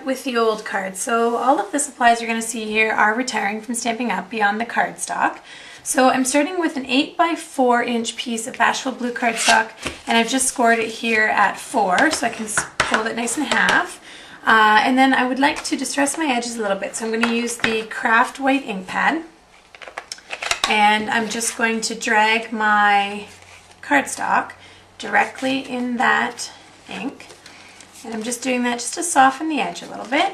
with the old cards. So all of the supplies you're going to see here are retiring from Stampin' Up! Beyond the cardstock. So I'm starting with an 8 by 4 inch piece of Bashful Blue cardstock, and I've just scored it here at 4 so I can fold it nice in half. And then I would like to distress my edges a little bit, so I'm going to use the Craft White ink pad, and I'm just going to drag my cardstock directly in that ink. And I'm just doing that just to soften the edge a little bit.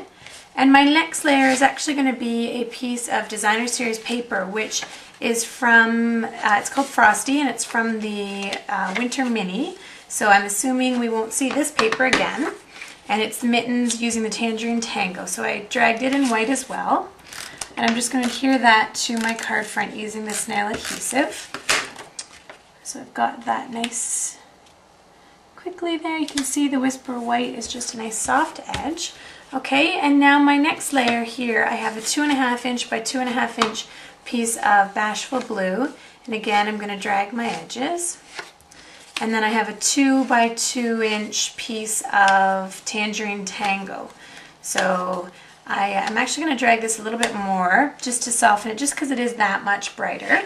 And my next layer is actually going to be a piece of Designer Series paper, which is from, it's called Frosty, and it's from the Winter Mini. So I'm assuming we won't see this paper again. And it's the mittens using the Tangerine Tango. So I dragged it in white as well. And I'm just going to adhere that to my card front using the snail adhesive. So I've got that nice quickly there. You can see the Whisper White is just a nice soft edge. Okay, and now my next layer here, I have a 2.5 inch by 2.5 inch piece of Bashful Blue. And again, I'm going to drag my edges. And then I have a 2 by 2 inch piece of Tangerine Tango. So I'm actually going to drag this a little bit more just to soften it, just because it is that much brighter.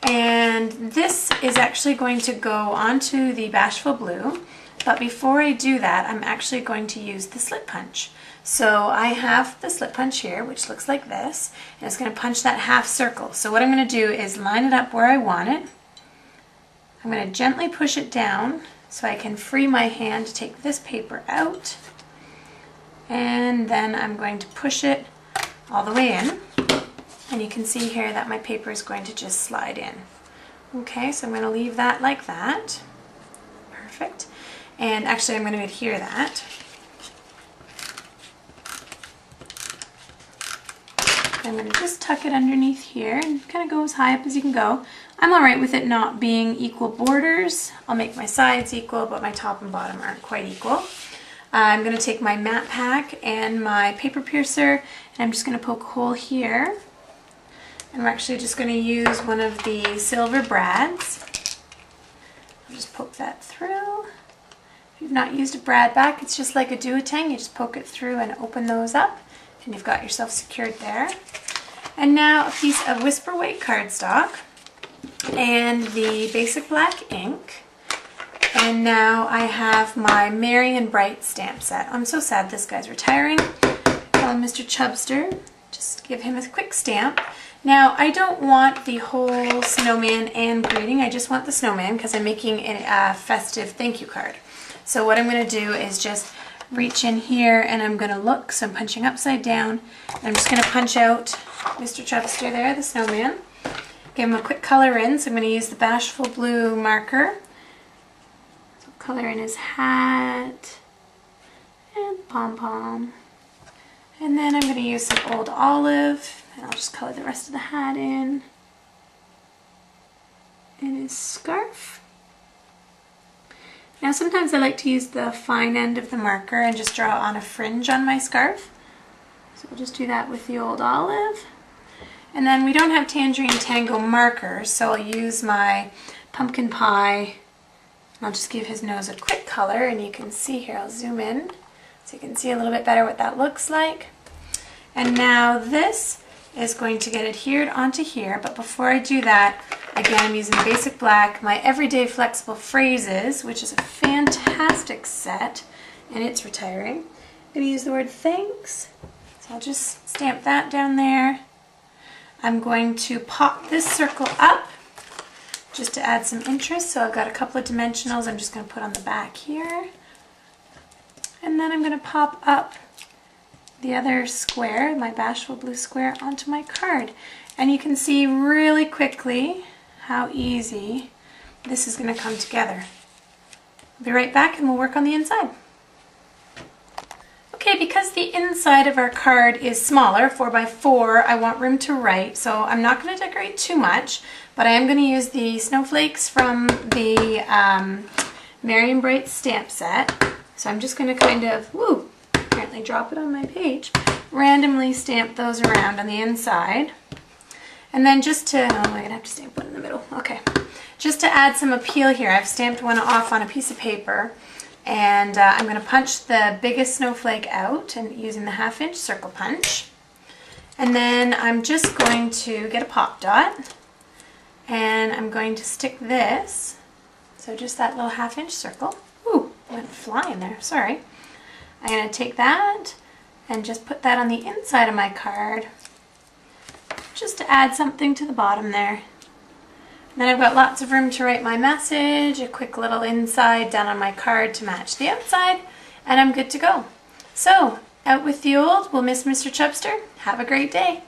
And this is actually going to go onto the Bashful Blue, but before I do that, I'm actually going to use the slit punch. So I have the slit punch here, which looks like this, and it's going to punch that half circle. So what I'm going to do is line it up where I want it. I'm going to gently push it down so I can free my hand to take this paper out, and then I'm going to push it all the way in. And you can see here that my paper is going to just slide in. Okay, so I'm going to leave that like that. Perfect. And actually I'm going to adhere that. I'm going to just tuck it underneath here and kind of go as high up as you can go. I'm alright with it not being equal borders. I'll make my sides equal, but my top and bottom aren't quite equal. I'm going to take my matte pack and my paper piercer, and I'm just going to poke a hole here. And we're actually just going to use one of the silver brads. I'll just poke that through. If you've not used a brad back, it's just like a duotang. You just poke it through and open those up, and you've got yourself secured there. And now a piece of Whisper White cardstock and the basic black ink. And now I have my Merry and Bright stamp set. I'm so sad this guy's retiring. Call him Mr. Chubster. Just give him a quick stamp. Now, I don't want the whole snowman and greeting. I just want the snowman because I'm making a festive thank you card. So what I'm going to do is just reach in here and I'm going to look. So I'm punching upside down. I'm just going to punch out Mr. Chubster there, the snowman. Give him a quick color in. So I'm going to use the Bashful Blue marker. So color in his hat and pom-pom. And then I'm going to use some Old Olive. And I'll just color the rest of the hat in. And his scarf. Now sometimes I like to use the fine end of the marker and just draw on a fringe on my scarf. So we'll just do that with the Old Olive. And then we don't have Tangerine Tango markers, so I'll use my pumpkin pie. And I'll just give his nose a quick color, and you can see here, I'll zoom in so you can see a little bit better what that looks like. And now this is going to get adhered onto here, but before I do that, again, I'm using basic black, my Everyday Flexible Phrases, which is a fantastic set, and it's retiring. I'm going to use the word thanks, so I'll just stamp that down there. I'm going to pop this circle up just to add some interest, so I've got a couple of dimensionals I'm just going to put on the back here. And then I'm going to pop up the other square, my Bashful Blue square, onto my card. And you can see really quickly how easy this is going to come together. I'll be right back and we'll work on the inside. Okay, because the inside of our card is smaller, 4 by 4, I want room to write, so I'm not going to decorate too much, but I am going to use the snowflakes from the Merry and Bright stamp set. So I'm just going to kind of, apparently drop it on my page, randomly stamp those around on the inside. And then just to, I'm going to have to stamp one in the middle. Okay. Just to add some appeal here, I've stamped one off on a piece of paper. And I'm going to punch the biggest snowflake out and using the 1/2 inch circle punch. And then I'm just going to get a pop dot and I'm going to stick this, so just that little 1/2 inch circle. Ooh, went flying there, sorry. I'm going to take that and just put that on the inside of my card just to add something to the bottom there. And then I've got lots of room to write my message, a quick little inside down on my card to match the outside, and I'm good to go. So, out with the old, we'll miss Mr. Chubster. Have a great day.